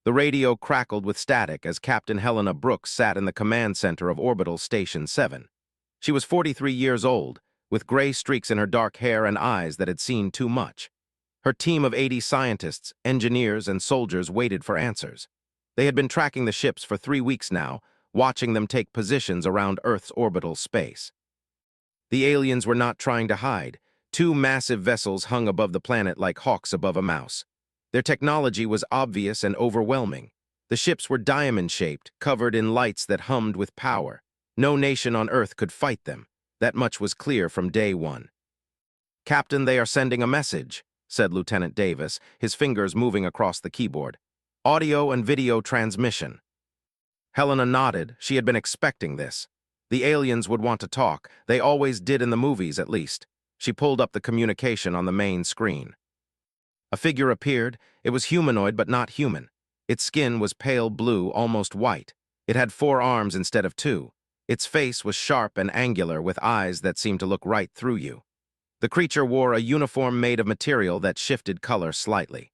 The radio crackled with static as Captain Helena Brooks sat in the command center of Orbital Station 7. She was 43 years old, with gray streaks in her dark hair and eyes that had seen too much. Her team of 80 scientists, engineers, and soldiers waited for answers. They had been tracking the ships for 3 weeks now, watching them take positions around Earth's orbital space. The aliens were not trying to hide. 2 massive vessels hung above the planet like hawks above a mouse. Their technology was obvious and overwhelming. The ships were diamond-shaped, covered in lights that hummed with power. No nation on Earth could fight them. That much was clear from day one. "Captain, they are sending a message," said Lieutenant Davis, his fingers moving across the keyboard. "Audio and video transmission." Helena nodded. She had been expecting this. The aliens would want to talk. They always did in the movies, at least. She pulled up the communication on the main screen. A figure appeared. It was humanoid but not human. Its skin was pale blue, almost white. It had 4 arms instead of 2. Its face was sharp and angular with eyes that seemed to look right through you. The creature wore a uniform made of material that shifted color slightly.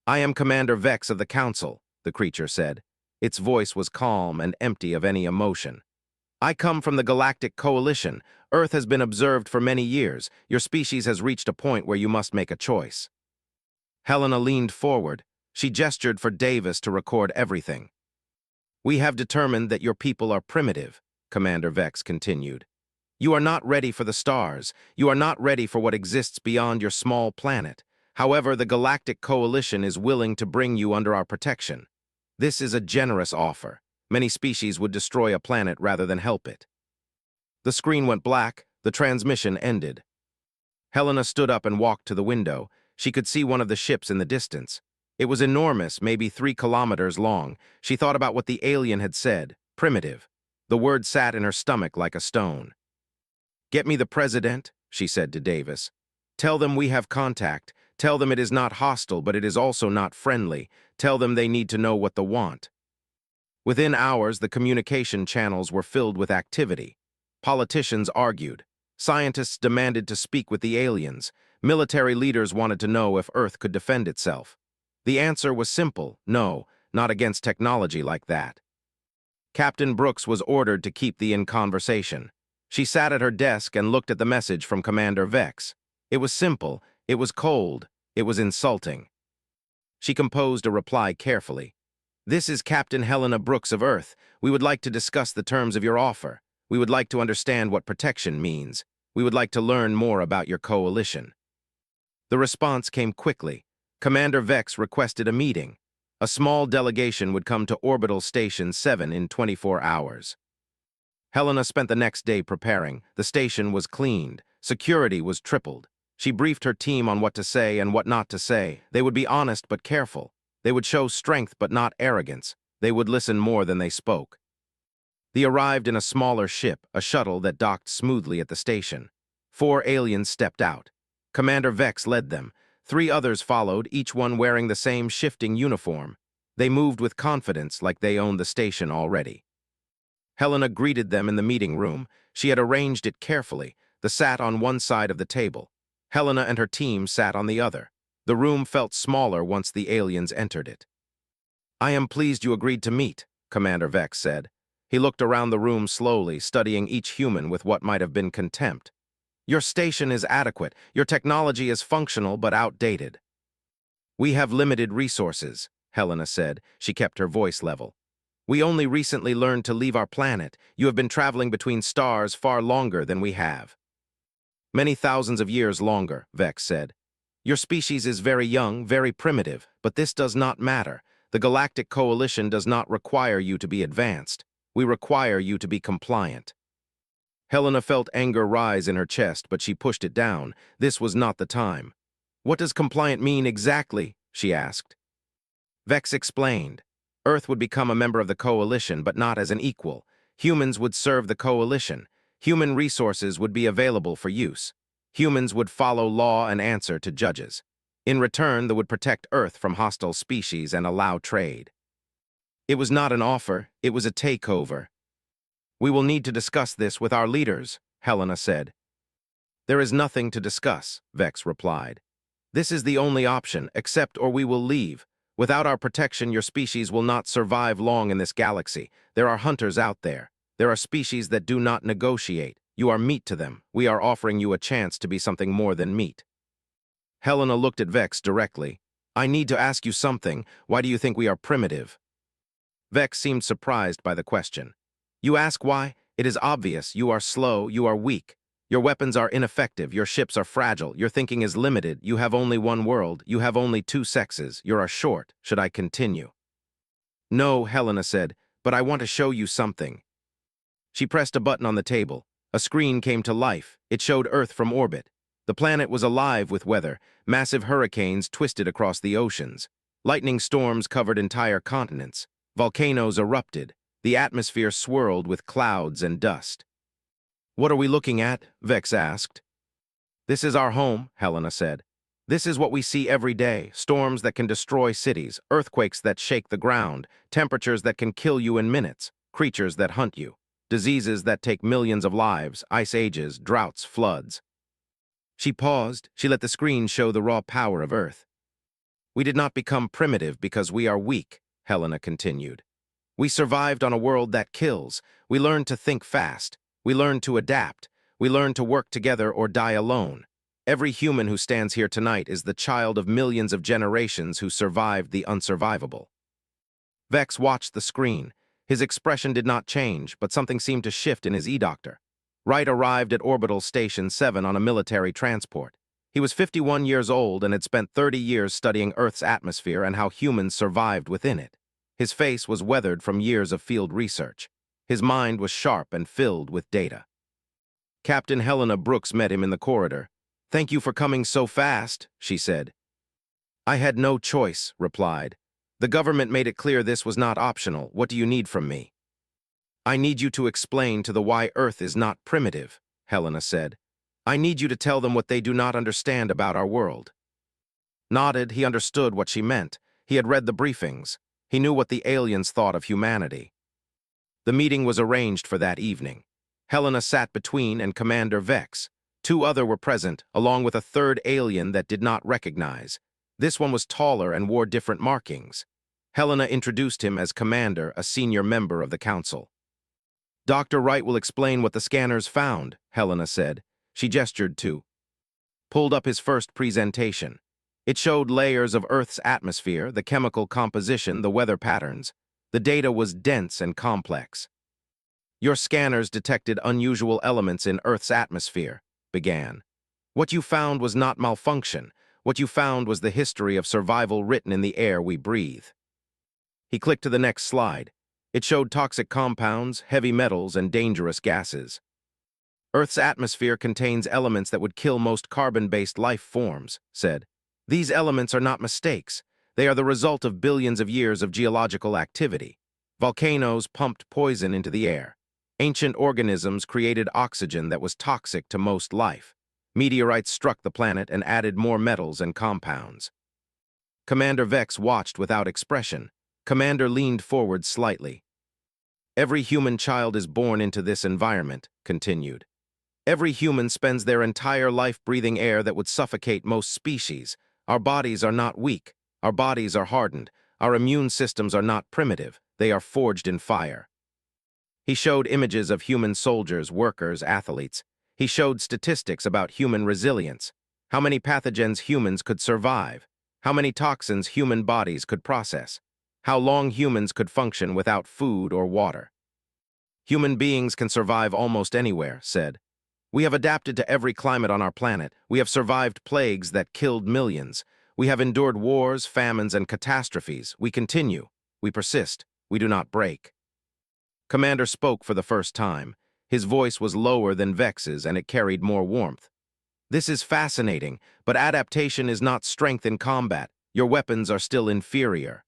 "I am Commander Vex of the Council," the creature said. Its voice was calm and empty of any emotion. "I come from the Galactic Coalition. Earth has been observed for many years. Your species has reached a point where you must make a choice." Helena leaned forward. She gestured for Davis to record everything. "We have determined that your people are primitive," Commander Vex continued. "You are not ready for the stars. You are not ready for what exists beyond your small planet. However, the Galactic Coalition is willing to bring you under our protection. This is a generous offer. Many species would destroy a planet rather than help it." The screen went black. The transmission ended. Helena stood up and walked to the window. She could see one of the ships in the distance. It was enormous, maybe 3 kilometers long. She thought about what the alien had said. Primitive. The word sat in her stomach like a stone. "Get me the president," she said to Davis. "Tell them we have contact. Tell them it is not hostile, but it is also not friendly. Tell them they need to know what they want." Within hours, the communication channels were filled with activity. Politicians argued. Scientists demanded to speak with the aliens. Military leaders wanted to know if Earth could defend itself. The answer was simple: no, not against technology like that. Captain Brooks was ordered to keep in conversation. She sat at her desk and looked at the message from Commander Vex. It was simple, it was cold, it was insulting. She composed a reply carefully. "This is Captain Helena Brooks of Earth. We would like to discuss the terms of your offer. We would like to understand what protection means. We would like to learn more about your coalition." The response came quickly. Commander Vex requested a meeting. A small delegation would come to Orbital Station 7 in 24 hours. Helena spent the next day preparing. The station was cleaned. Security was tripled. She briefed her team on what to say and what not to say. They would be honest but careful. They would show strength but not arrogance. They would listen more than they spoke. They arrived in a smaller ship, a shuttle that docked smoothly at the station. 4 aliens stepped out. Commander Vex led them. 3 others followed, each one wearing the same shifting uniform. They moved with confidence like they owned the station already. Helena greeted them in the meeting room. She had arranged it carefully. They sat on one side of the table. Helena and her team sat on the other. The room felt smaller once the aliens entered it. "I am pleased you agreed to meet," Commander Vex said. He looked around the room slowly, studying each human with what might have been contempt. "Your station is adequate. Your technology is functional but outdated." "We have limited resources," Helena said. She kept her voice level. "We only recently learned to leave our planet. You have been traveling between stars far longer than we have." "Many thousands of years longer," Vex said. "Your species is very young, very primitive, but this does not matter. The Galactic Coalition does not require you to be advanced. We require you to be compliant." Helena felt anger rise in her chest, but she pushed it down. This was not the time. "What does compliant mean exactly?" she asked. Vex explained. Earth would become a member of the Coalition, but not as an equal. Humans would serve the Coalition. Human resources would be available for use. Humans would follow law and answer to judges. In return, they would protect Earth from hostile species and allow trade. It was not an offer, it was a takeover. "We will need to discuss this with our leaders," Helena said. "There is nothing to discuss," Vex replied. "This is the only option. Accept or we will leave. Without our protection, your species will not survive long in this galaxy. There are hunters out there. There are species that do not negotiate. You are meat to them. We are offering you a chance to be something more than meat. Helena looked at Vex directly. I need to ask you something. Why do you think we are primitive? Vex seemed surprised by the question. You ask why? It is obvious. You are slow, you are weak. Your weapons are ineffective, your ships are fragile, your thinking is limited, you have only one world, you have only two sexes, you are short. Should I continue? No, Helena said, but I want to show you something. She pressed a button on the table. A screen came to life. It showed Earth from orbit. The planet was alive with weather. Massive hurricanes twisted across the oceans. Lightning storms covered entire continents. Volcanoes erupted. The atmosphere swirled with clouds and dust. What are we looking at? Vex asked. This is our home, Helena said. This is what we see every day, storms that can destroy cities, earthquakes that shake the ground, temperatures that can kill you in minutes, creatures that hunt you, diseases that take millions of lives, ice ages, droughts, floods. She paused. She let the screen show the raw power of Earth. We did not become primitive because we are weak, Helena continued. We survived on a world that kills. We learned to think fast. We learned to adapt. We learned to work together or die alone. Every human who stands here tonight is the child of millions of generations who survived the unsurvivable. Vex watched the screen. His expression did not change, but something seemed to shift in his e-doctor. Wright arrived at Orbital Station 7 on a military transport. He was 51 years old and had spent 30 years studying Earth's atmosphere and how humans survived within it. His face was weathered from years of field research. His mind was sharp and filled with data. Captain Helena Brooks met him in the corridor. "Thank you for coming so fast," she said. "I had no choice," replied. "The government made it clear this was not optional. What do you need from me?" "I need you to explain to the why Earth is not primitive," Helena said. "I need you to tell them what they do not understand about our world." Nodded, he understood what she meant. He had read the briefings. He knew what the aliens thought of humanity. The meeting was arranged for that evening. Helena sat between and Commander Vex. Two others were present, along with a third alien that did not recognize. This one was taller and wore different markings. Helena introduced him as Commander, a senior member of the Council. "Dr. Wright will explain what the scanners found," Helena said. She gestured to. Pulled up his first presentation. It showed layers of Earth's atmosphere, the chemical composition, the weather patterns. The data was dense and complex. "Your scanners detected unusual elements in Earth's atmosphere," began. "What you found was not malfunction. What you found was the history of survival written in the air we breathe." He clicked to the next slide. It showed toxic compounds, heavy metals, and dangerous gases. "Earth's atmosphere contains elements that would kill most carbon-based life forms," said. "These elements are not mistakes. They are the result of billions of years of geological activity. Volcanoes pumped poison into the air. Ancient organisms created oxygen that was toxic to most life. Meteorites struck the planet and added more metals and compounds." Commander Vex watched without expression. Commander leaned forward slightly. "Every human child is born into this environment," continued. "Every human spends their entire life breathing air that would suffocate most species. Our bodies are not weak. Our bodies are hardened. Our immune systems are not primitive. They are forged in fire." He showed images of human soldiers, workers, athletes. He showed statistics about human resilience. How many pathogens humans could survive. How many toxins human bodies could process. How long humans could function without food or water. "Human beings can survive almost anywhere," said. "We have adapted to every climate on our planet. We have survived plagues that killed millions. We have endured wars, famines, and catastrophes. We continue. We persist. We do not break." Commander spoke for the first time. His voice was lower than Vex's, and it carried more warmth. "This is fascinating, but adaptation is not strength in combat. Your weapons are still inferior."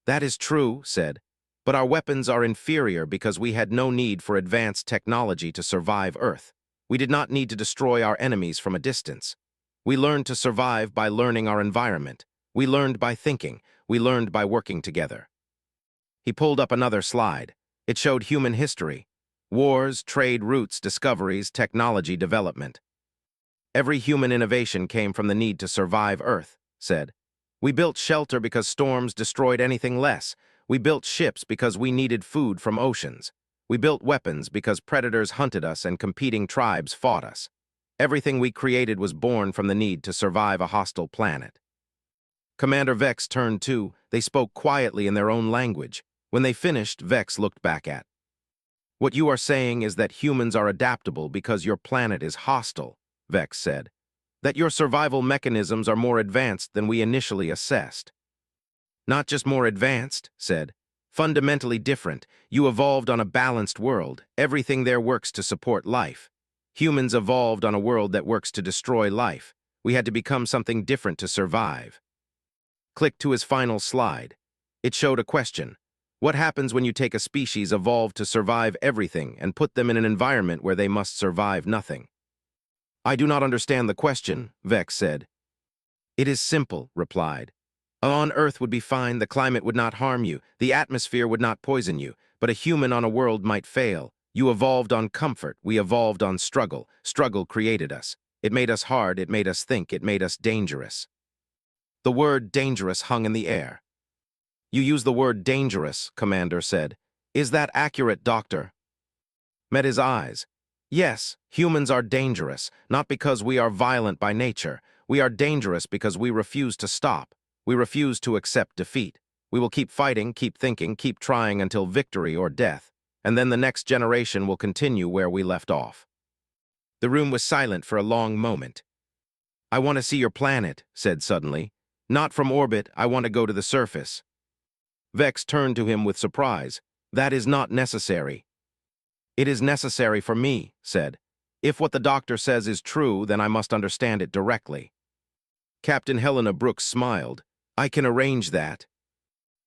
"That is true," said. "But our weapons are inferior because we had no need for advanced technology to survive Earth. We did not need to destroy our enemies from a distance. We learned to survive by learning our environment. We learned by thinking. We learned by working together." He pulled up another slide. It showed human history. Wars, trade routes, discoveries, technology development. "Every human innovation came from the need to survive Earth," said. We built shelter because storms destroyed anything less. We built ships because we needed food from oceans. We built weapons because predators hunted us and competing tribes fought us. Everything we created was born from the need to survive a hostile planet. Commander Vex turned to. They spoke quietly in their own language. When they finished, Vex looked back at. What you are saying is that humans are adaptable because your planet is hostile, Vex said. That your survival mechanisms are more advanced than we initially assessed. Not just more advanced, said. Fundamentally different. You evolved on a balanced world. Everything there works to support life. Humans evolved on a world that works to destroy life. We had to become something different to survive. Click to his final slide. It showed a question. What happens when you take a species evolved to survive everything and put them in an environment where they must survive nothing? I do not understand the question, Vex said. It is simple, replied. On Earth would be fine, the climate would not harm you, the atmosphere would not poison you, but a human on a world might fail. You evolved on comfort, we evolved on struggle. Struggle created us. It made us hard, it made us think, it made us dangerous. The word dangerous hung in the air. You use the word dangerous, Commander said. Is that accurate, Doctor? Met his eyes. Yes, humans are dangerous, not because we are violent by nature. We are dangerous because we refuse to stop. We refuse to accept defeat. We will keep fighting, keep thinking, keep trying until victory or death. And then the next generation will continue where we left off. The room was silent for a long moment. I want to see your planet, said suddenly. Not from orbit, I want to go to the surface. Vex turned to him with surprise. That is not necessary. It is necessary for me, said. If what the doctor says is true, then I must understand it directly. Captain Helena Brooks smiled. I can arrange that.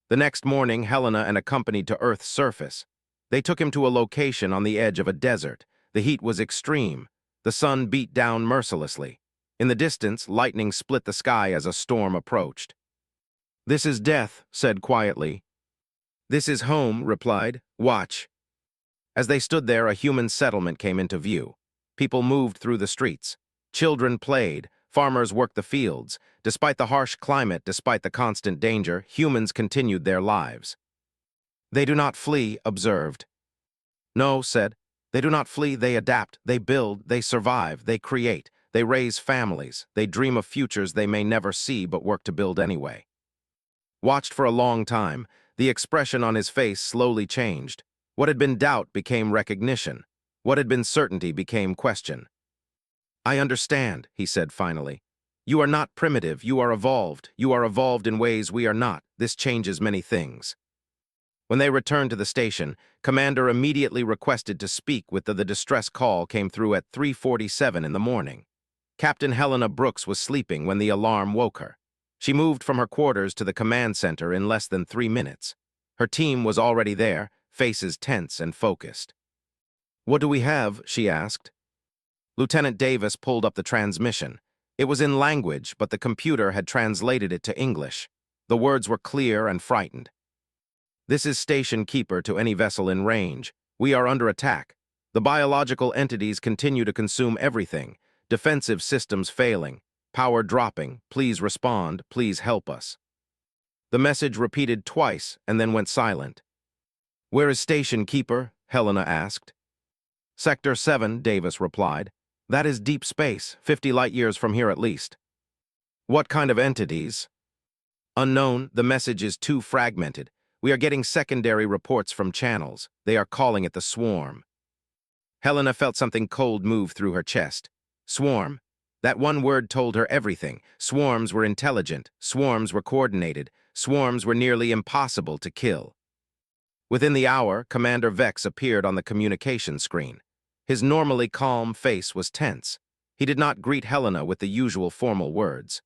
The next morning, Helena and accompanied to Earth's surface. They took him to a location on the edge of a desert. The heat was extreme. The sun beat down mercilessly. In the distance, lightning split the sky as a storm approached. This is death, said quietly. This is home, replied. Watch. As they stood there, a human settlement came into view. People moved through the streets. Children played. Farmers worked the fields. Despite the harsh climate, despite the constant danger, humans continued their lives. They do not flee, observed. No, said. They do not flee, they adapt, they build, they survive, they create, they raise families, they dream of futures they may never see but work to build anyway. Watched for a long time, the expression on his face slowly changed. What had been doubt became recognition. What had been certainty became question. I understand, he said finally. You are not primitive, you are evolved. You are evolved in ways we are not. This changes many things. When they returned to the station, Commander immediately requested to speak with the distress call came through at 3:47 in the morning. Captain Helena Brooks was sleeping when the alarm woke her. She moved from her quarters to the command center in less than 3 minutes. Her team was already there, faces tense and focused. What do we have? She asked. Lieutenant Davis pulled up the transmission. It was in language, but the computer had translated it to English. The words were clear and frightened. This is Station Keeper to any vessel in range. We are under attack. The biological entities continue to consume everything. Defensive systems failing. Power dropping. Please respond. Please help us. The message repeated twice and then went silent. Where is Station Keeper? Helena asked. Sector 7, Davis replied. That is deep space, 50 light-years from here at least. What kind of entities? Unknown, the message is too fragmented. We are getting secondary reports from channels. They are calling it the swarm. Helena felt something cold move through her chest. Swarm. That one word told her everything. Swarms were intelligent. Swarms were coordinated. Swarms were nearly impossible to kill. Within the hour, Commander Vex appeared on the communication screen. His normally calm face was tense. He did not greet Helena with the usual formal words.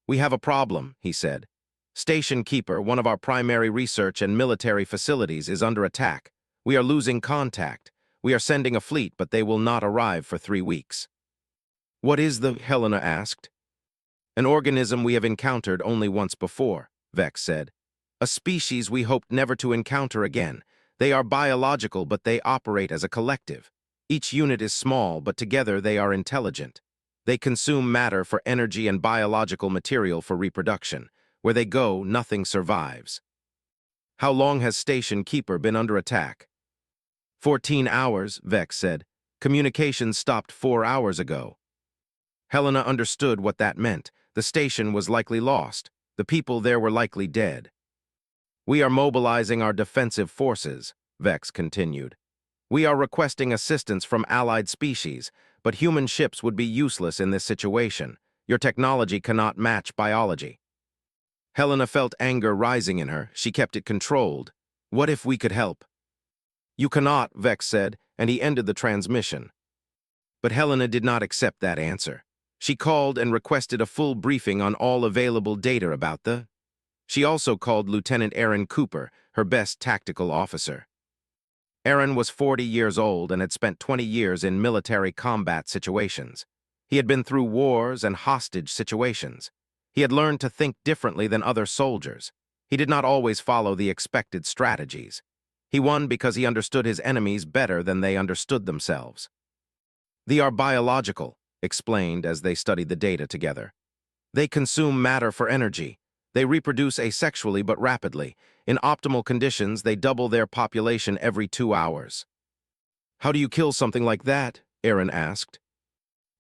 We have a problem, he said. Station Keeper, one of our primary research and military facilities, is under attack. We are losing contact. We are sending a fleet, but they will not arrive for 3 weeks. What is the? Helena asked. An organism we have encountered only once before, Vex said. A species we hoped never to encounter again. They are biological, but they operate as a collective. Each unit is small, but together they are intelligent. They consume matter for energy and biological material for reproduction. Where they go, nothing survives. How long has Station Keeper been under attack? 14 hours, Vex said. Communications stopped 4 hours ago. Helena understood what that meant. The station was likely lost. The people there were likely dead. We are mobilizing our defensive forces, Vex continued. We are requesting assistance from allied species, but human ships would be useless in this situation. Your technology cannot match biology. Helena felt anger rising in her. She kept it controlled. What if we could help? You cannot, Vex said, and he ended the transmission. But Helena did not accept that answer. She called and requested a full briefing on all available data about the... She also called Lieutenant Aaron Cooper, her best tactical officer. Aaron was 40 years old and had spent 20 years in military combat situations. He had been through wars and hostage situations. He had learned to think differently than other soldiers. He did not always follow the expected strategies. He won because he understood his enemies better than they understood themselves. They are biological, explained as they studied the data together. They consume matter for energy. They reproduce asexually but rapidly. In optimal conditions, they double their population every 2 hours. How do you kill something like that? Aaron asked.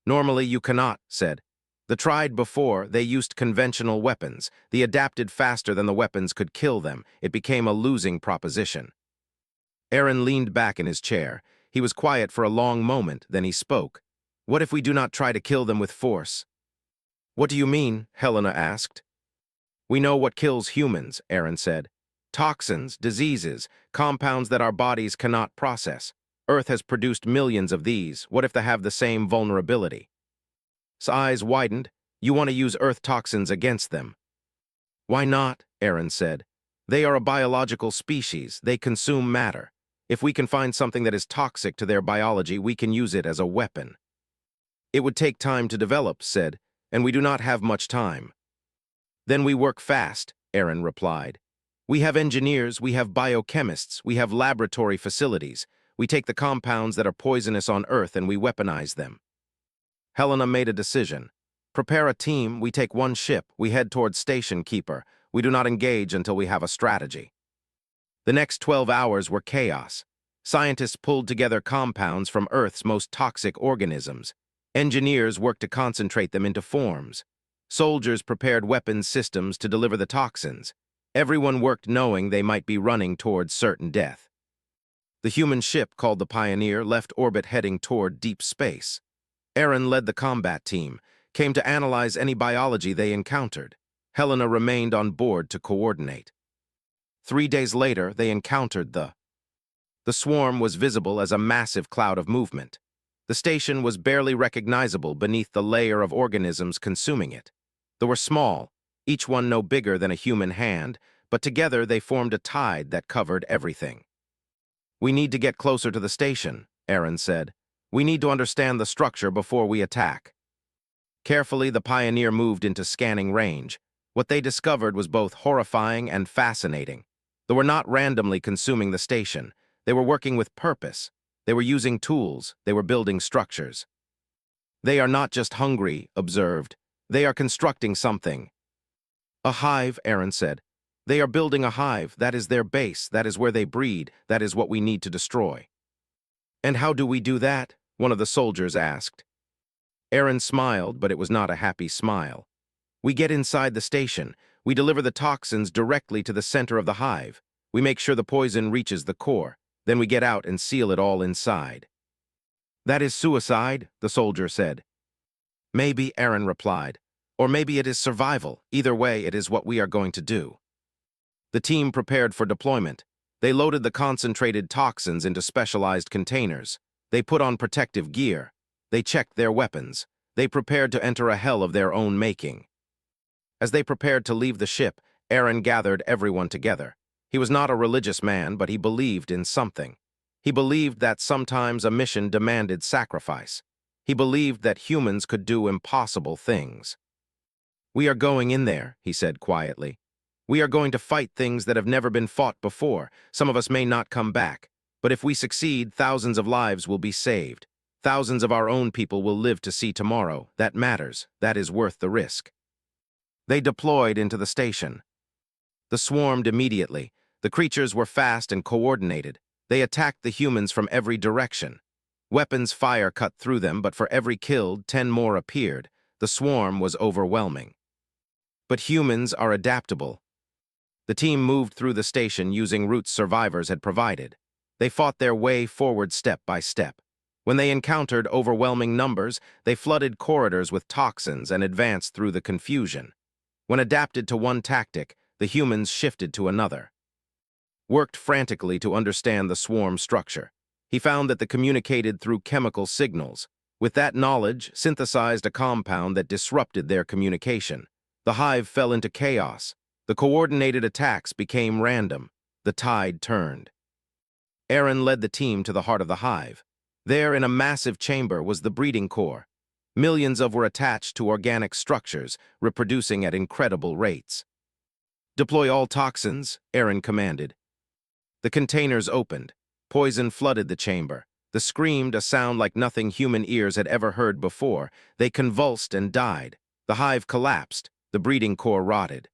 Normally you cannot, said. The tried before, they used conventional weapons. They adapted faster than the weapons could kill them. It became a losing proposition. Aaron leaned back in his chair. He was quiet for a long moment, then he spoke. What if we do not try to kill them with force? What do you mean? Helena asked. We know what kills humans, Aaron said. Toxins, diseases, compounds that our bodies cannot process. Earth has produced millions of these. What if they have the same vulnerability? His eyes widened. You want to use Earth toxins against them. Why not? Aaron said. They are a biological species. They consume matter. If we can find something that is toxic to their biology, we can use it as a weapon. It would take time to develop, said, and we do not have much time. Then we work fast, Aaron replied. We have engineers, we have biochemists, we have laboratory facilities. We take the compounds that are poisonous on Earth and we weaponize them. Helena made a decision. Prepare a team, we take one ship, we head towards Station Keeper. We do not engage until we have a strategy. The next 12 hours were chaos. Scientists pulled together compounds from Earth's most toxic organisms. Engineers worked to concentrate them into forms. Soldiers prepared weapons systems to deliver the toxins. Everyone worked knowing they might be running towards certain death. The human ship, called the Pioneer, left orbit heading toward deep space. Aaron led the combat team, came to analyze any biology they encountered. Helena remained on board to coordinate. 3 days later, they encountered the swarm was visible as a massive cloud of movement. The station was barely recognizable beneath the layer of organisms consuming it. They were small, each one no bigger than a human hand, but together they formed a tide that covered everything. We need to get closer to the station, Aaron said. We need to understand the structure before we attack. Carefully, the Pioneer moved into scanning range. What they discovered was both horrifying and fascinating. They were not randomly consuming the station. They were working with purpose. They were using tools. They were building structures. They are not just hungry, observed. They are constructing something. A hive, Aaron said. They are building a hive. That is their base. That is where they breed. That is what we need to destroy. And how do we do that? One of the soldiers asked. Aaron smiled, but it was not a happy smile. We get inside the station. We deliver the toxins directly to the center of the hive. We make sure the poison reaches the core. Then we get out and seal it all inside. That is suicide, the soldier said. Maybe, Aaron replied. Or maybe it is survival. Either way, it is what we are going to do. The team prepared for deployment. They loaded the concentrated toxins into specialized containers. They put on protective gear. They checked their weapons. They prepared to enter a hell of their own making. As they prepared to leave the ship, Aaron gathered everyone together. He was not a religious man, but he believed in something. He believed that sometimes a mission demanded sacrifice. He believed that humans could do impossible things. We are going in there, he said quietly. We are going to fight things that have never been fought before. Some of us may not come back. But if we succeed, thousands of lives will be saved. Thousands of our own people will live to see tomorrow. That matters. That is worth the risk. They deployed into the station. The swarmed immediately. The creatures were fast and coordinated. They attacked the humans from every direction. Weapons fire cut through them, but for every killed, 10 more appeared. The swarm was overwhelming. But humans are adaptable. The team moved through the station using routes survivors had provided. They fought their way forward step by step. When they encountered overwhelming numbers, they flooded corridors with toxins and advanced through the confusion. When adapted to one tactic, the humans shifted to another. Worked frantically to understand the swarm structure. He found that they communicated through chemical signals. With that knowledge, synthesized a compound that disrupted their communication. The hive fell into chaos. The coordinated attacks became random. The tide turned. Aaron led the team to the heart of the hive. There, in a massive chamber, was the breeding core. Millions of were attached to organic structures, reproducing at incredible rates. "Deploy all toxins," Aaron commanded. The containers opened. Poison flooded the chamber. They screamed, a sound like nothing human ears had ever heard before. They convulsed and died. The hive collapsed. The breeding core rotted.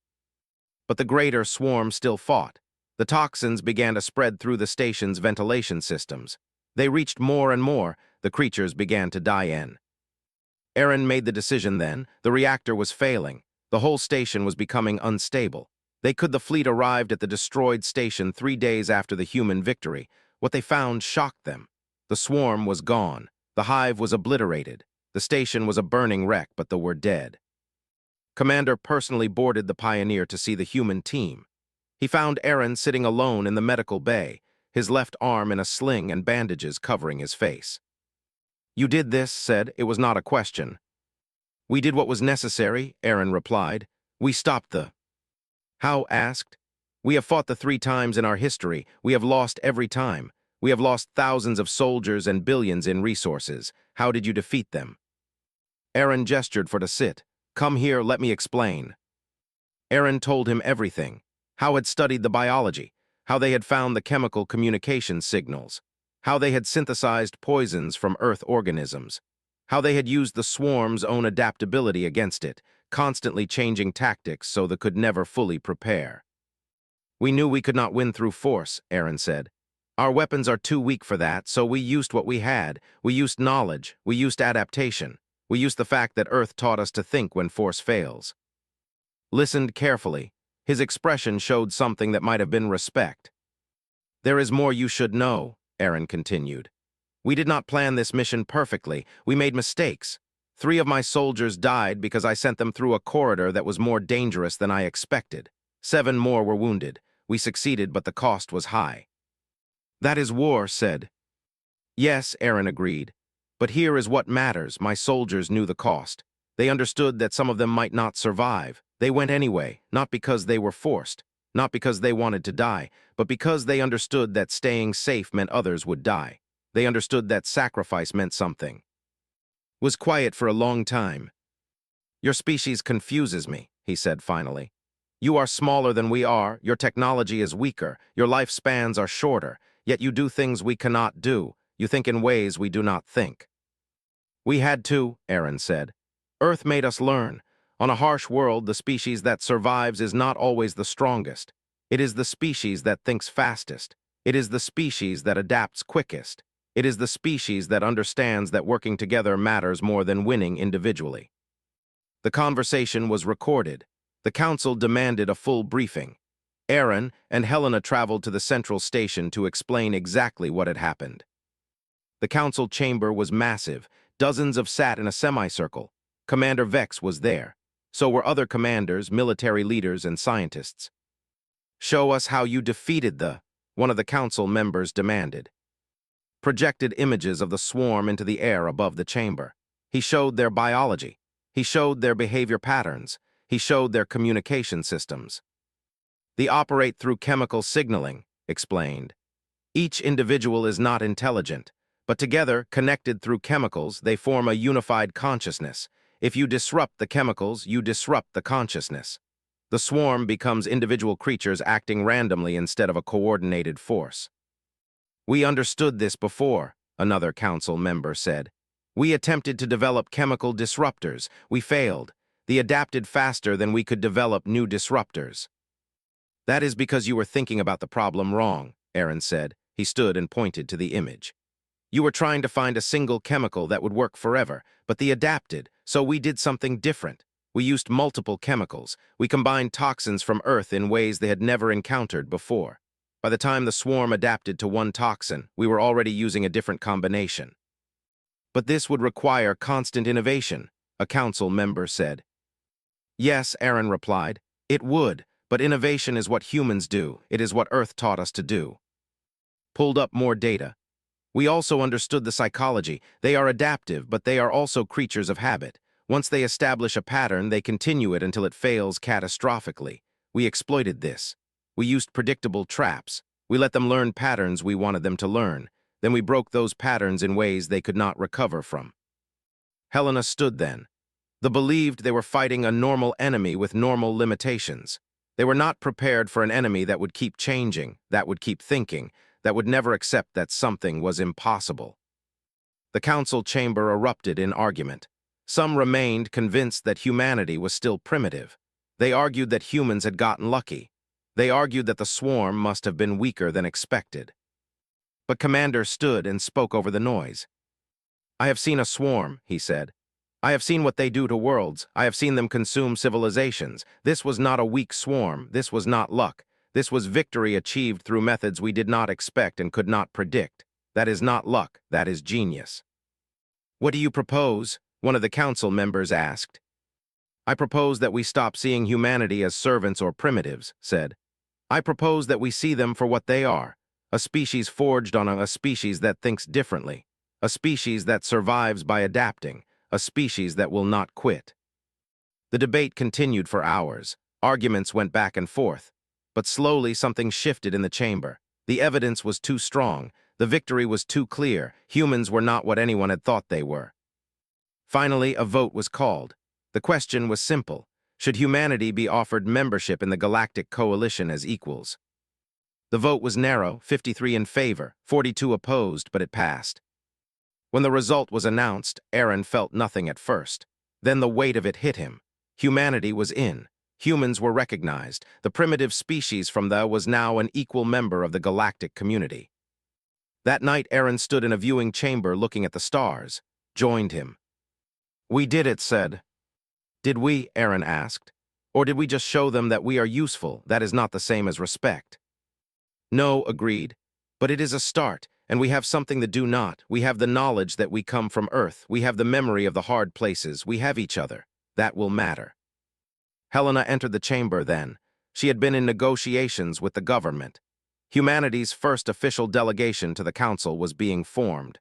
But the greater swarm still fought. The toxins began to spread through the station's ventilation systems. They reached more and more. The creatures began to die in. Aaron made the decision then. The reactor was failing. The whole station was becoming unstable. The fleet arrived at the destroyed station 3 days after the human victory. What they found shocked them. The swarm was gone. The hive was obliterated. The station was a burning wreck, but they were dead. Commander personally boarded the Pioneer to see the human team. He found Aaron sitting alone in the medical bay, his left arm in a sling and bandages covering his face. "You did this," said. "It was not a question." "We did what was necessary," Aaron replied. "We stopped the—" How asked. "We have fought the 3 times in our history. We have lost every time. We have lost thousands of soldiers and billions in resources. How did you defeat them?" Aaron gestured for to sit. "Come here, let me explain." Aaron told him everything. How had studied the biology, how they had found the chemical communication signals, how they had synthesized poisons from Earth organisms, how they had used the swarm's own adaptability against it, constantly changing tactics so they could never fully prepare. "We knew we could not win through force," Aaron said. "Our weapons are too weak for that, so we used what we had. We used knowledge. We used adaptation. We used the fact that Earth taught us to think when force fails." Listened carefully. His expression showed something that might have been respect. "There is more you should know," Aaron continued. "We did not plan this mission perfectly. We made mistakes. 3 of my soldiers died because I sent them through a corridor that was more dangerous than I expected. 7 more were wounded. We succeeded, but the cost was high." "That is war," said. "Yes," Aaron agreed. "But here is what matters. My soldiers knew the cost. They understood that some of them might not survive. They went anyway, not because they were forced, not because they wanted to die, but because they understood that staying safe meant others would die. They understood that sacrifice meant something." Was quiet for a long time. "Your species confuses me," he said finally. "You are smaller than we are, your technology is weaker, your lifespans are shorter, yet you do things we cannot do. You think in ways we do not think." "We had to," Aaron said. "Earth made us learn. On a harsh world, the species that survives is not always the strongest. It is the species that thinks fastest. It is the species that adapts quickest. It is the species that understands that working together matters more than winning individually." The conversation was recorded. The council demanded a full briefing. Aaron and Helena traveled to the central station to explain exactly what had happened. The council chamber was massive. Dozens of sat in a semicircle. Commander Vex was there. So were other commanders, military leaders, and scientists. "Show us how you defeated one of the council members demanded. Projected images of the swarm into the air above the chamber. He showed their biology. He showed their behavior patterns. He showed their communication systems. "They operate through chemical signaling," explained. "Each individual is not intelligent, but together, connected through chemicals, they form a unified consciousness. If you disrupt the chemicals, you disrupt the consciousness. The swarm becomes individual creatures acting randomly instead of a coordinated force." "We understood this before," another council member said. We attempted to develop chemical disruptors. We failed. They adapted faster than we could develop new disruptors. That is because you were thinking about the problem wrong, Aaron said. He stood and pointed to the image. You were trying to find a single chemical that would work forever, but they adapted, so we did something different. We used multiple chemicals. We combined toxins from Earth in ways they had never encountered before. By the time the swarm adapted to one toxin, we were already using a different combination. But this would require constant innovation, a council member said. Yes, Aaron replied, it would, but innovation is what humans do. It is what Earth taught us to do. Pulled up more data. We also understood the psychology. They are adaptive, but they are also creatures of habit. Once they establish a pattern, they continue it until it fails catastrophically. We exploited this. We used predictable traps. We let them learn patterns we wanted them to learn. Then we broke those patterns in ways they could not recover from. Helena stood then. They believed they were fighting a normal enemy with normal limitations. They were not prepared for an enemy that would keep changing, that would keep thinking, that would never accept that something was impossible. The council chamber erupted in argument. Some remained convinced that humanity was still primitive. They argued that humans had gotten lucky. They argued that the swarm must have been weaker than expected. But Commander stood and spoke over the noise. I have seen a swarm, he said. I have seen what they do to worlds. I have seen them consume civilizations. This was not a weak swarm. This was not luck. This was victory achieved through methods we did not expect and could not predict. That is not luck. That is genius. What do you propose? One of the council members asked. I propose that we stop seeing humanity as servants or primitives, said. I propose that we see them for what they are. A species forged on a species that thinks differently. A species that survives by adapting. A species that will not quit. The debate continued for hours. Arguments went back and forth. But slowly something shifted in the chamber. The evidence was too strong. The victory was too clear. Humans were not what anyone had thought they were. Finally, a vote was called. The question was simple. Should humanity be offered membership in the Galactic Coalition as equals? The vote was narrow, 53 in favor, 42 opposed, but it passed. When the result was announced, Aaron felt nothing at first. Then the weight of it hit him. Humanity was in. Humans were recognized. The primitive species from the was now an equal member of the galactic community. That night, Aaron stood in a viewing chamber looking at the stars. Joined him. We did it, said. Did we? Aaron asked. Or did we just show them that we are useful? That is not the same as respect. No, agreed. But it is a start. And we have something that do not. We have the knowledge that we come from Earth. We have the memory of the hard places. We have each other. That will matter. Helena entered the chamber then. She had been in negotiations with the government. Humanity's first official delegation to the council was being formed.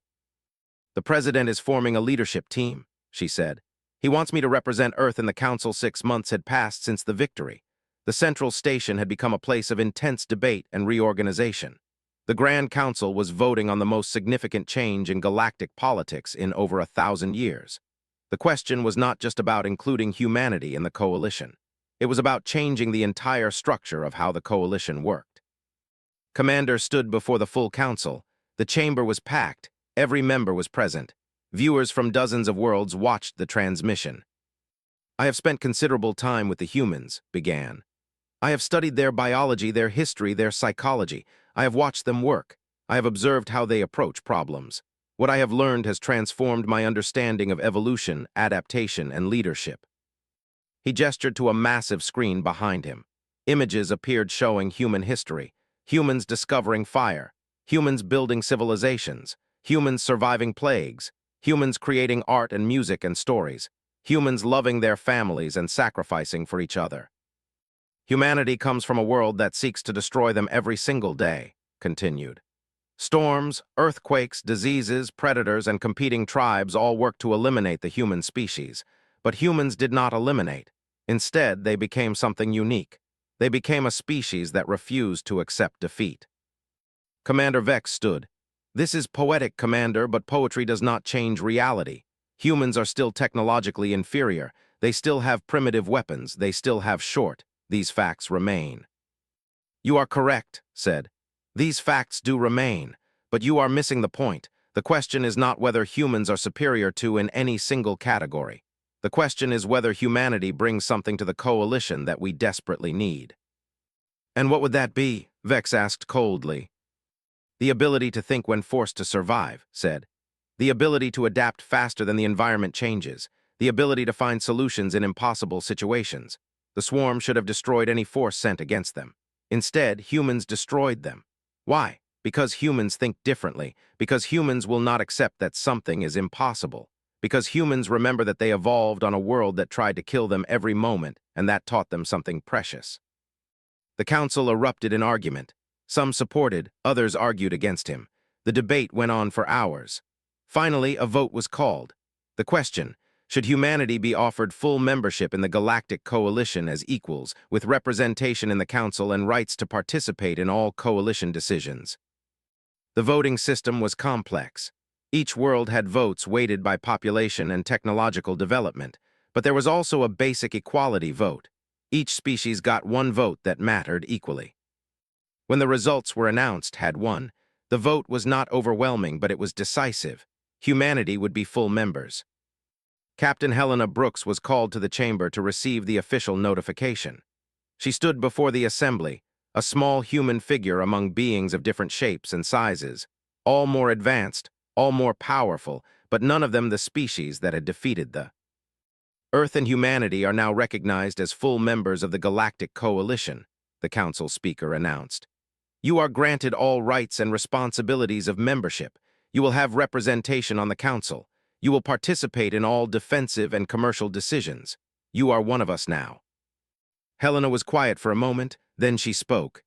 The president is forming a leadership team, she said. He wants me to represent Earth in the council. 6 months had passed since the victory. The central station had become a place of intense debate and reorganization. The Grand Council was voting on the most significant change in galactic politics in over 1,000 years. The question was not just about including humanity in the coalition. It was about changing the entire structure of how the coalition worked. Commander stood before the full council. The chamber was packed. Every member was present. Viewers from dozens of worlds watched the transmission. I have spent considerable time with the humans, began. I have studied their biology, their history, their psychology. I have watched them work. I have observed how they approach problems. What I have learned has transformed my understanding of evolution, adaptation, and leadership. He gestured to a massive screen behind him. Images appeared showing human history, humans discovering fire, humans building civilizations, humans surviving plagues, humans creating art and music and stories, humans loving their families and sacrificing for each other. Humanity comes from a world that seeks to destroy them every single day, continued. Storms, earthquakes, diseases, predators, and competing tribes all work to eliminate the human species. But humans did not eliminate. Instead, they became something unique. They became a species that refused to accept defeat. Commander Vex stood. This is poetic, Commander, but poetry does not change reality. Humans are still technologically inferior. They still have primitive weapons. They still have short. These facts remain. You are correct, said. These facts do remain, but you are missing the point. The question is not whether humans are superior to in any single category. The question is whether humanity brings something to the coalition that we desperately need. And what would that be? Vex asked coldly. The ability to think when forced to survive, said. The ability to adapt faster than the environment changes. The ability to find solutions in impossible situations. The swarm should have destroyed any force sent against them. Instead, humans destroyed them. Why? Because humans think differently. Because humans will not accept that something is impossible. Because humans remember that they evolved on a world that tried to kill them every moment, and that taught them something precious. The council erupted in argument. Some supported, others argued against him. The debate went on for hours. Finally, a vote was called. The question: should humanity be offered full membership in the Galactic Coalition as equals, with representation in the Council and rights to participate in all coalition decisions? The voting system was complex. Each world had votes weighted by population and technological development, but there was also a basic equality vote. Each species got one vote that mattered equally. When the results were announced, had won. The vote was not overwhelming, but it was decisive. Humanity would be full members. Captain Helena Brooks was called to the chamber to receive the official notification. She stood before the assembly, a small human figure among beings of different shapes and sizes, all more advanced, all more powerful, but none of them the species that had defeated the Earth and humanity are now recognized as full members of the Galactic Coalition, the council speaker announced. You are granted all rights and responsibilities of membership. You will have representation on the council. You will participate in all defensive and commercial decisions. You are one of us now. Helena was quiet for a moment, then she spoke.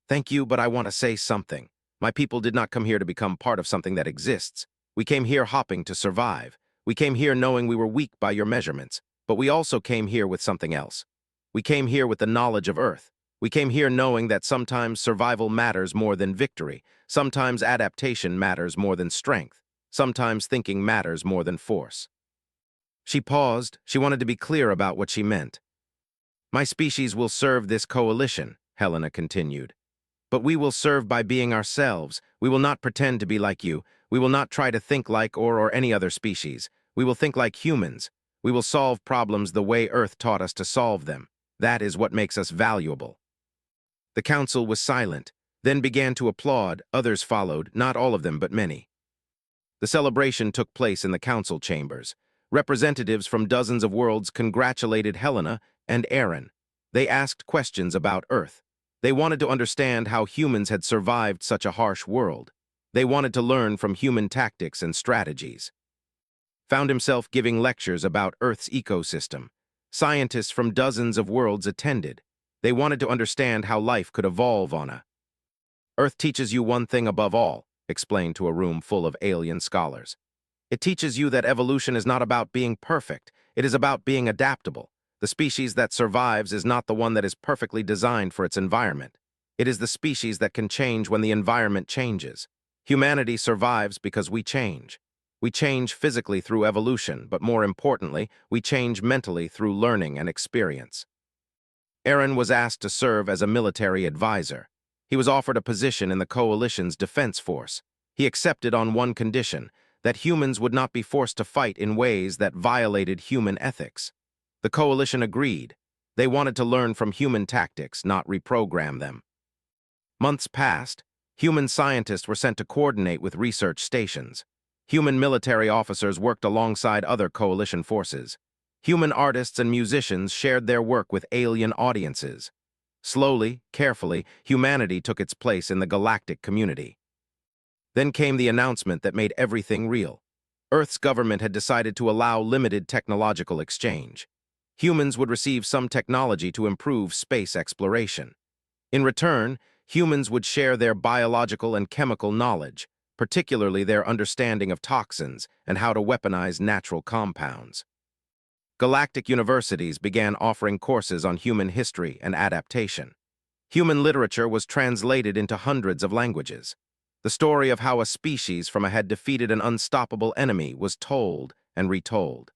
Thank you, but I want to say something. My people did not come here to become part of something that exists. We came here hopping to survive. We came here knowing we were weak by your measurements, but we also came here with something else. We came here with the knowledge of Earth. We came here knowing that sometimes survival matters more than victory, sometimes adaptation matters more than strength, sometimes thinking matters more than force. She paused. She wanted to be clear about what she meant. My species will serve this coalition, Helena continued. But we will serve by being ourselves. We will not pretend to be like you. We will not try to think like or any other species. We will think like humans. We will solve problems the way Earth taught us to solve them. That is what makes us valuable. The council was silent, then began to applaud. Others followed, not all of them, but many. The celebration took place in the council chambers. Representatives from dozens of worlds congratulated Helena and Aaron. They asked questions about Earth. They wanted to understand how humans had survived such a harsh world. They wanted to learn from human tactics and strategies. Found himself giving lectures about Earth's ecosystem. Scientists from dozens of worlds attended. They wanted to understand how life could evolve on a Earth teaches you one thing above all, explained to a room full of alien scholars. It teaches you that evolution is not about being perfect. It is about being adaptable. The species that survives is not the one that is perfectly designed for its environment. It is the species that can change when the environment changes. Humanity survives because we change. We change physically through evolution, but more importantly, we change mentally through learning and experience. Aaron was asked to serve as a military advisor. He was offered a position in the coalition's defense force. He accepted on one condition, that humans would not be forced to fight in ways that violated human ethics. The coalition agreed. They wanted to learn from human tactics, not reprogram them. Months passed. Human scientists were sent to coordinate with research stations. Human military officers worked alongside other coalition forces. Human artists and musicians shared their work with alien audiences. Slowly, carefully, humanity took its place in the galactic community. Then came the announcement that made everything real. Earth's government had decided to allow limited technological exchange. Humans would receive some technology to improve space exploration. In return, humans would share their biological and chemical knowledge, particularly their understanding of toxins and how to weaponize natural compounds. Galactic universities began offering courses on human history and adaptation. Human literature was translated into hundreds of languages. The story of how a species from had defeated an unstoppable enemy was told and retold.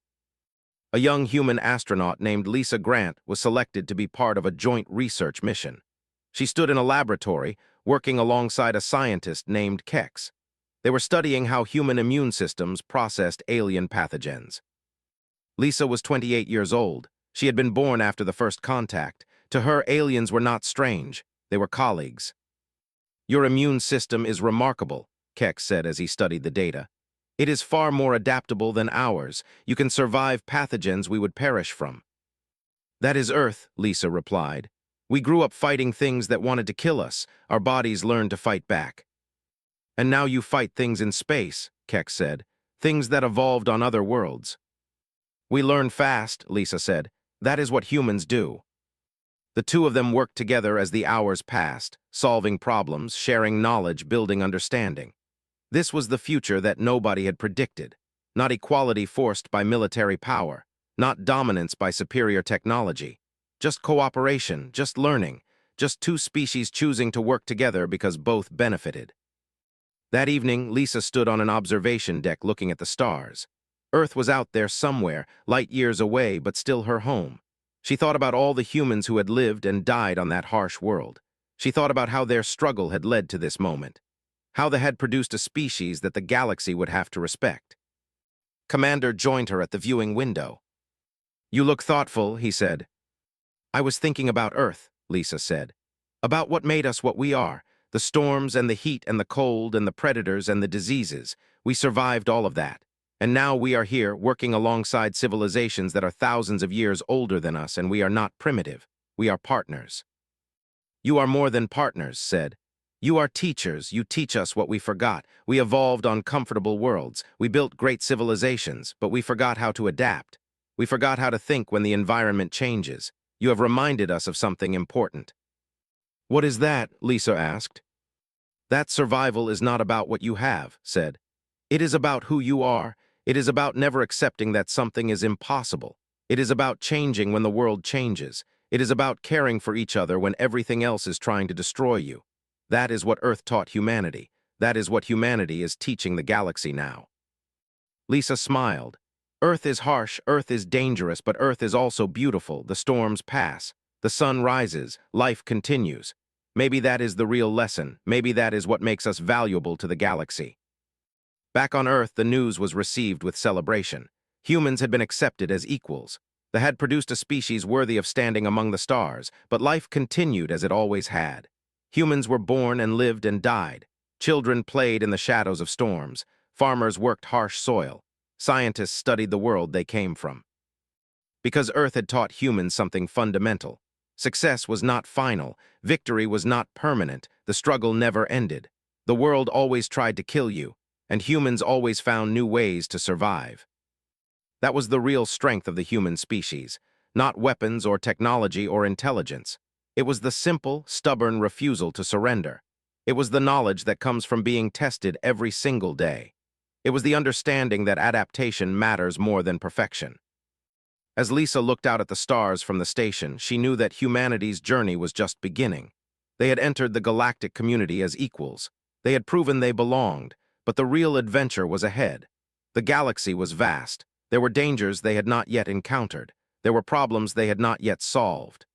A young human astronaut named Lisa Grant was selected to be part of a joint research mission. She stood in a laboratory, working alongside a scientist named Kex. They were studying how human immune systems processed alien pathogens. Lisa was 28 years old. She had been born after the first contact. To her, aliens were not strange. They were colleagues. "Your immune system is remarkable," Keck said as he studied the data. "It is far more adaptable than ours. You can survive pathogens we would perish from." "That is Earth," Lisa replied. "We grew up fighting things that wanted to kill us. Our bodies learned to fight back." "And now you fight things in space," Keck said. "Things that evolved on other worlds." "We learn fast," Lisa said. "That is what humans do." The two of them worked together as the hours passed, solving problems, sharing knowledge, building understanding. This was the future that nobody had predicted. Not equality forced by military power, not dominance by superior technology. Just cooperation, just learning, just two species choosing to work together because both benefited. That evening, Lisa stood on an observation deck looking at the stars. Earth was out there somewhere, light years away, but still her home. She thought about all the humans who had lived and died on that harsh world. She thought about how their struggle had led to this moment, how they had produced a species that the galaxy would have to respect. Commander joined her at the viewing window. "You look thoughtful," he said. "I was thinking about Earth," Lisa said. "About what made us what we are. The storms and the heat and the cold and the predators and the diseases. We survived all of that. And now we are here, working alongside civilizations that are thousands of years older than us, and we are not primitive. We are partners." "You are more than partners," said. "You are teachers. You teach us what we forgot. We evolved on comfortable worlds. We built great civilizations, but we forgot how to adapt. We forgot how to think when the environment changes. You have reminded us of something important." "What is that?" Lisa asked. "That survival is not about what you have," said. "It is about who you are. It is about never accepting that something is impossible. It is about changing when the world changes. It is about caring for each other when everything else is trying to destroy you. That is what Earth taught humanity. That is what humanity is teaching the galaxy now." Lisa smiled. "Earth is harsh, Earth is dangerous, but Earth is also beautiful. The storms pass. The sun rises. Life continues. Maybe that is the real lesson. Maybe that is what makes us valuable to the galaxy." Back on Earth, the news was received with celebration. Humans had been accepted as equals. They had produced a species worthy of standing among the stars, but life continued as it always had. Humans were born and lived and died. Children played in the shadows of storms. Farmers worked harsh soil. Scientists studied the world they came from. Because Earth had taught humans something fundamental. Success was not final. Victory was not permanent. The struggle never ended. The world always tried to kill you, and humans always found new ways to survive. That was the real strength of the human species, not weapons or technology or intelligence. It was the simple, stubborn refusal to surrender. It was the knowledge that comes from being tested every single day. It was the understanding that adaptation matters more than perfection. As Lisa looked out at the stars from the station, she knew that humanity's journey was just beginning. They had entered the galactic community as equals. They had proven they belonged. But the real adventure was ahead. The galaxy was vast. There were dangers they had not yet encountered. There were problems they had not yet solved.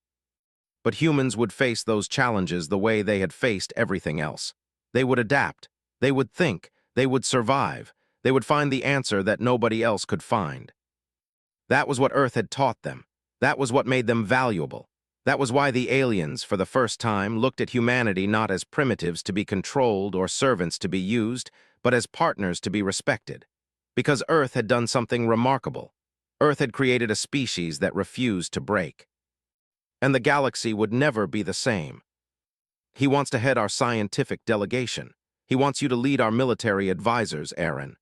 But humans would face those challenges the way they had faced everything else. They would adapt. They would think. They would survive. They would find the answer that nobody else could find. That was what Earth had taught them. That was what made them valuable. That was why the aliens, for the first time, looked at humanity not as primitives to be controlled or servants to be used, but as partners to be respected. Because Earth had done something remarkable. Earth had created a species that refused to break. And the galaxy would never be the same. "He wants to head our scientific delegation. He wants you to lead our military advisors, Aaron."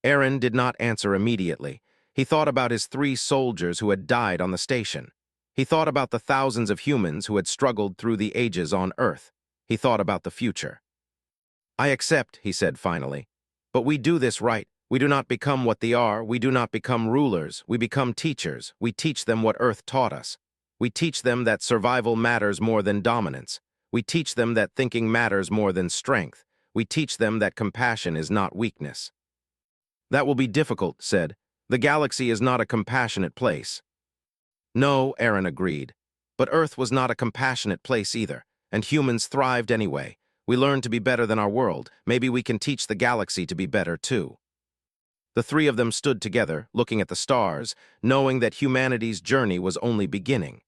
Aaron did not answer immediately. He thought about his 3 soldiers who had died on the station. He thought about the thousands of humans who had struggled through the ages on Earth. He thought about the future. "I accept," he said finally. "But we do this right. We do not become what they are. We do not become rulers. We become teachers. We teach them what Earth taught us. We teach them that survival matters more than dominance. We teach them that thinking matters more than strength. We teach them that compassion is not weakness." "That will be difficult," said. "The galaxy is not a compassionate place." "No," Aaron agreed. "But Earth was not a compassionate place either, and humans thrived anyway. We learned to be better than our world. Maybe we can teach the galaxy to be better, too. The three of them stood together, looking at the stars, knowing that humanity's journey was only beginning.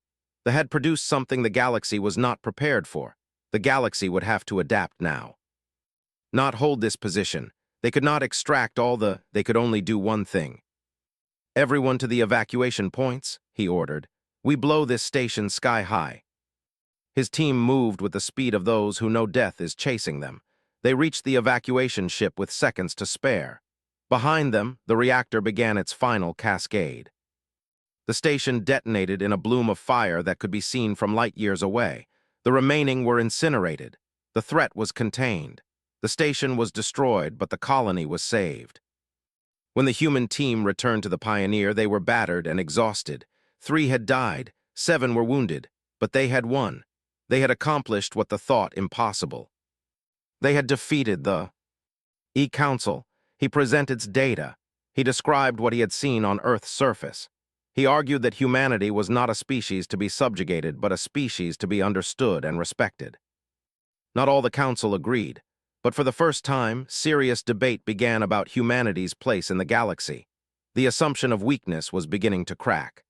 They had produced something the galaxy was not prepared for. The galaxy would have to adapt now. Not hold this position. They could not extract they could only do one thing. Everyone to the evacuation points, he ordered. We blow this station sky high. His team moved with the speed of those who know death is chasing them. They reached the evacuation ship with seconds to spare. Behind them, the reactor began its final cascade. The station detonated in a bloom of fire that could be seen from light years away. The remaining were incinerated. The threat was contained. The station was destroyed, but the colony was saved. When the human team returned to the Pioneer, they were battered and exhausted. 3 had died, 7 were wounded, but they had won. They had accomplished what the thought impossible. They had defeated the E-Council. He presented its data. He described what he had seen on Earth's surface. He argued that humanity was not a species to be subjugated, but a species to be understood and respected. Not all the Council agreed, but for the first time, serious debate began about humanity's place in the galaxy. The assumption of weakness was beginning to crack.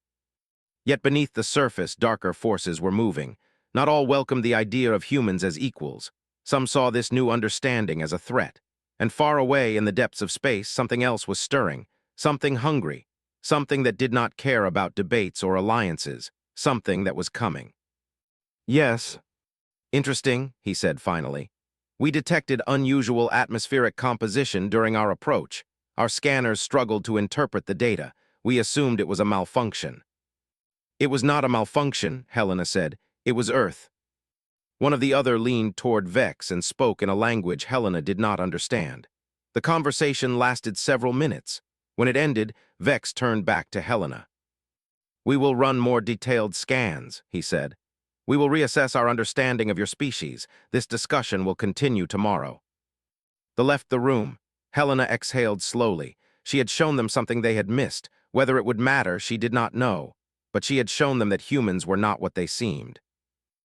Yet beneath the surface, darker forces were moving. Not all welcomed the idea of humans as equals. Some saw this new understanding as a threat. And far away in the depths of space, something else was stirring, something hungry, something that did not care about debates or alliances, something that was coming. Yes. Interesting, he said finally. We detected unusual atmospheric composition during our approach. Our scanners struggled to interpret the data. We assumed it was a malfunction. It was not a malfunction, Helena said. It was Earth. One of the other leaned toward Vex and spoke in a language Helena did not understand. The conversation lasted several minutes. When it ended, Vex turned back to Helena. We will run more detailed scans, he said. We will reassess our understanding of your species. This discussion will continue tomorrow. They left the room. Helena exhaled slowly. She had shown them something they had missed. Whether it would matter, she did not know. But she had shown them that humans were not what they seemed.